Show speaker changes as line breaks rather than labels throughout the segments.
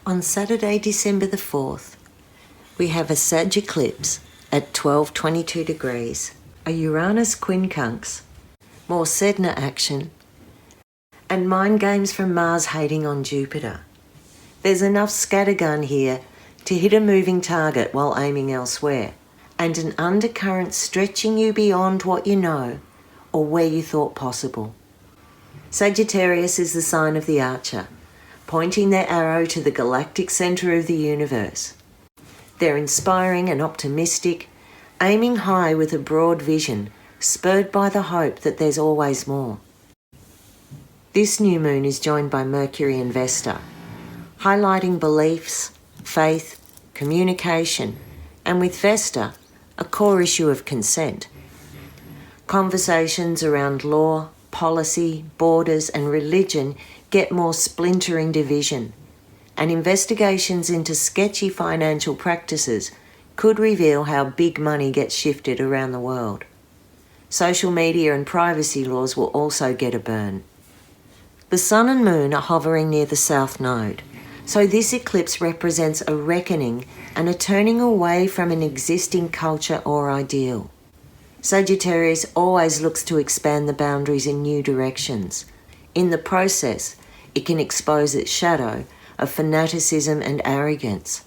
On Saturday, December the 4th, we have a Sag eclipse at 12:22 degrees, a Uranus quincunx, more Sedna action, and mind games from Mars hating on Jupiter. There's enough scattergun here to hit a moving target while aiming elsewhere, and an undercurrent stretching you beyond what you know or where you thought possible. Sagittarius is the sign of the archer, pointing their arrow to the galactic centre of the universe. They're inspiring and optimistic, aiming high with a broad vision, spurred by the hope that there's always more. This new moon is joined by Mercury and Vesta, highlighting beliefs, faith, communication, and with Vesta, a core issue of consent. Conversations around law, policy, borders, and religion get more splintering division, and investigations into sketchy financial practices could reveal how big money gets shifted around the world. Social media and privacy laws will also get a burn. The Sun and Moon are hovering near the South Node, so this eclipse represents a reckoning and a turning away from an existing culture or ideal. Sagittarius always looks to expand the boundaries in new directions. In the process, it can expose its shadow of fanaticism and arrogance.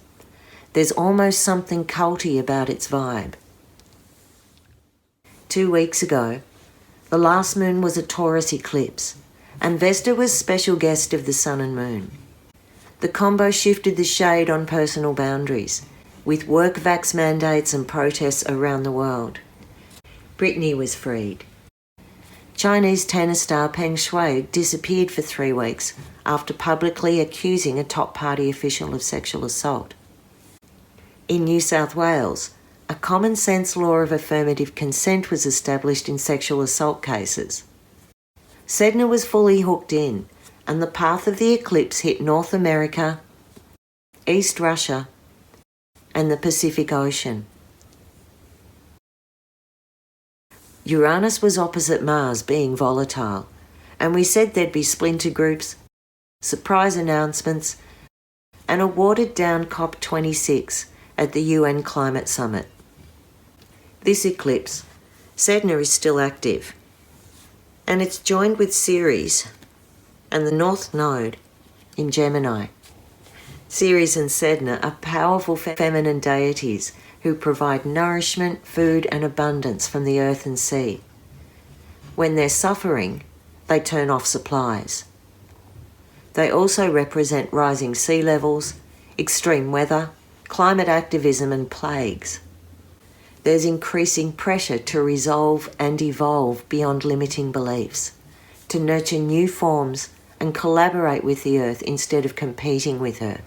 There's almost something culty about its vibe. 2 weeks ago, the last moon was a Taurus eclipse, and Vesta was special guest of the Sun and Moon. The combo shifted the shade on personal boundaries, with work vax mandates and protests around the world. Britney was freed. Chinese tennis star Peng Shuai disappeared for 3 weeks after publicly accusing a top party official of sexual assault. In New South Wales, a common sense law of affirmative consent was established in sexual assault cases. Sedna was fully hooked in, and the path of the eclipse hit North America, East Russia, and the Pacific Ocean. Uranus was opposite Mars, being volatile, and we said there'd be splinter groups, surprise announcements, and a watered-down COP26 at the UN Climate Summit. This eclipse, Sedna is still active, and it's joined with Ceres and the North Node in Gemini. Ceres and Sedna are powerful feminine deities who provide nourishment, food, and abundance from the earth and sea. When they're suffering, they turn off supplies. They also represent rising sea levels, extreme weather, climate activism, and plagues. There's increasing pressure to resolve and evolve beyond limiting beliefs, to nurture new forms and collaborate with the earth instead of competing with her.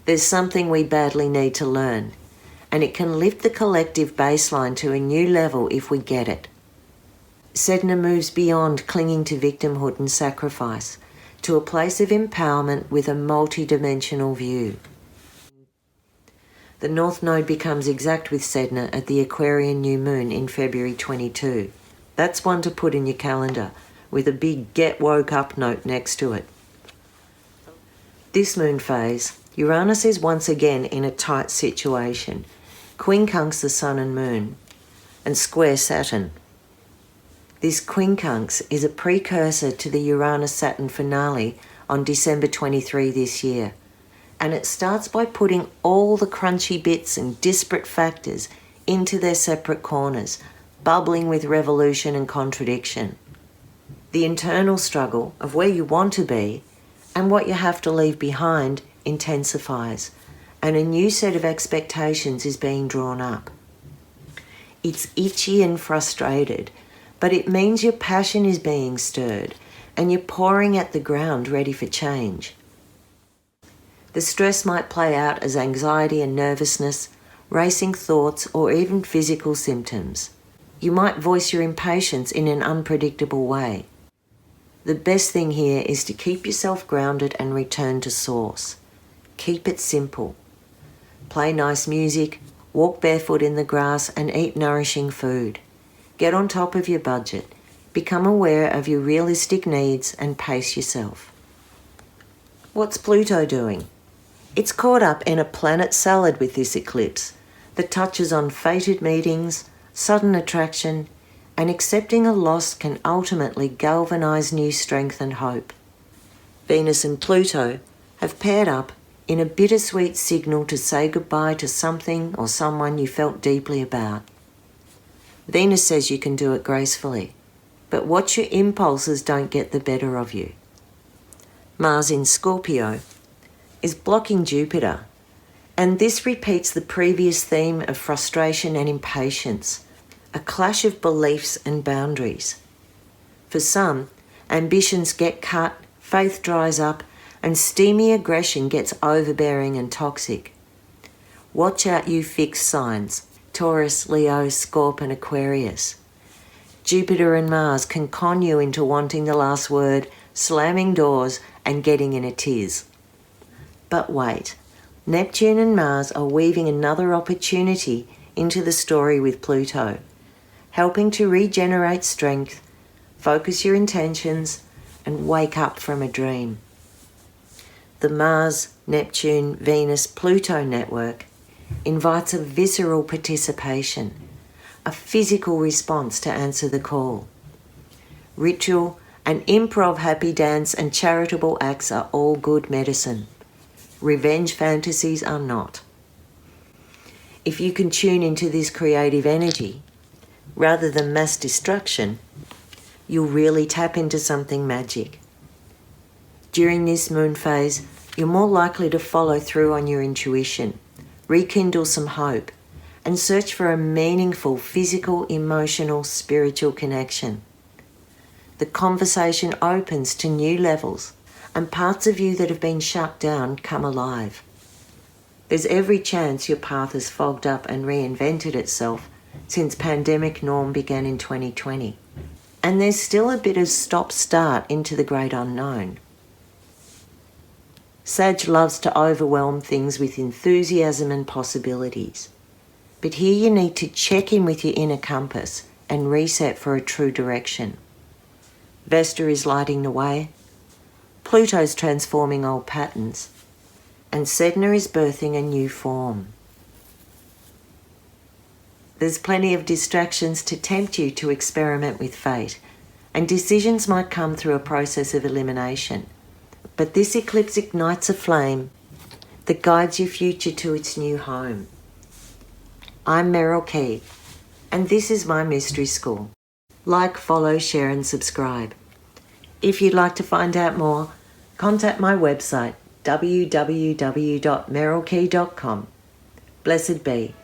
There's something we badly need to learn, and it can lift the collective baseline to a new level if we get it. Sedna moves beyond clinging to victimhood and sacrifice to a place of empowerment with a multi-dimensional view. The North Node becomes exact with Sedna at the Aquarian new moon in February 22. That's one to put in your calendar, with a big get woke up note next to it. This moon phase, Uranus is once again in a tight situation, quincunx the Sun and Moon, and square Saturn. This quincunx is a precursor to the Uranus-Saturn finale on December 23 this year, and it starts by putting all the crunchy bits and disparate factors into their separate corners, bubbling with revolution and contradiction. The internal struggle of where you want to be and what you have to leave behind intensifies, and a new set of expectations is being drawn up. It's itchy and frustrated, but it means your passion is being stirred and you're pouring at the ground ready for change. The stress might play out as anxiety and nervousness, racing thoughts, or even physical symptoms. You might voice your impatience in an unpredictable way. The best thing here is to keep yourself grounded and return to source. Keep it simple. Play nice music, walk barefoot in the grass, and eat nourishing food. Get on top of your budget. Become aware of your realistic needs and pace yourself. What's Pluto doing? It's caught up in a planet salad with this eclipse that touches on fated meetings, sudden attraction, and accepting a loss can ultimately galvanise new strength and hope. Venus and Pluto have paired up in a bittersweet signal to say goodbye to something or someone you felt deeply about. Venus says you can do it gracefully, but watch your impulses don't get the better of you. Mars in Scorpio is blocking Jupiter, and this repeats the previous theme of frustration and impatience, a clash of beliefs and boundaries. For some, ambitions get cut, faith dries up, and steamy aggression gets overbearing and toxic. Watch out, you fixed signs, Taurus, Leo, Scorp and Aquarius. Jupiter and Mars can con you into wanting the last word, slamming doors and getting in a tiz. But wait, Neptune and Mars are weaving another opportunity into the story with Pluto, helping to regenerate strength, focus your intentions, and wake up from a dream. The Mars, Neptune, Venus, Pluto network invites a visceral participation, a physical response to answer the call. Ritual and improv happy dance and charitable acts are all good medicine. Revenge fantasies are not. If you can tune into this creative energy, rather than mass destruction, you'll really tap into something magic. During this moon phase, you're more likely to follow through on your intuition, rekindle some hope, and search for a meaningful physical, emotional, spiritual connection. The conversation opens to new levels, and parts of you that have been shut down come alive. There's every chance your path has fogged up and reinvented itself since pandemic norm began in 2020. And there's still a bit of stop-start into the great unknown. Sag loves to overwhelm things with enthusiasm and possibilities. But here you need to check in with your inner compass and reset for a true direction. Vesta is lighting the way. Pluto's transforming old patterns, and Sedna is birthing a new form. There's plenty of distractions to tempt you to experiment with fate, and decisions might come through a process of elimination. But this eclipse ignites a flame that guides your future to its new home. I'm Merryl, and this is my mystery school. Like, follow, share and subscribe. If you'd like to find out more, contact my website www.merrylkey.com. Blessed be.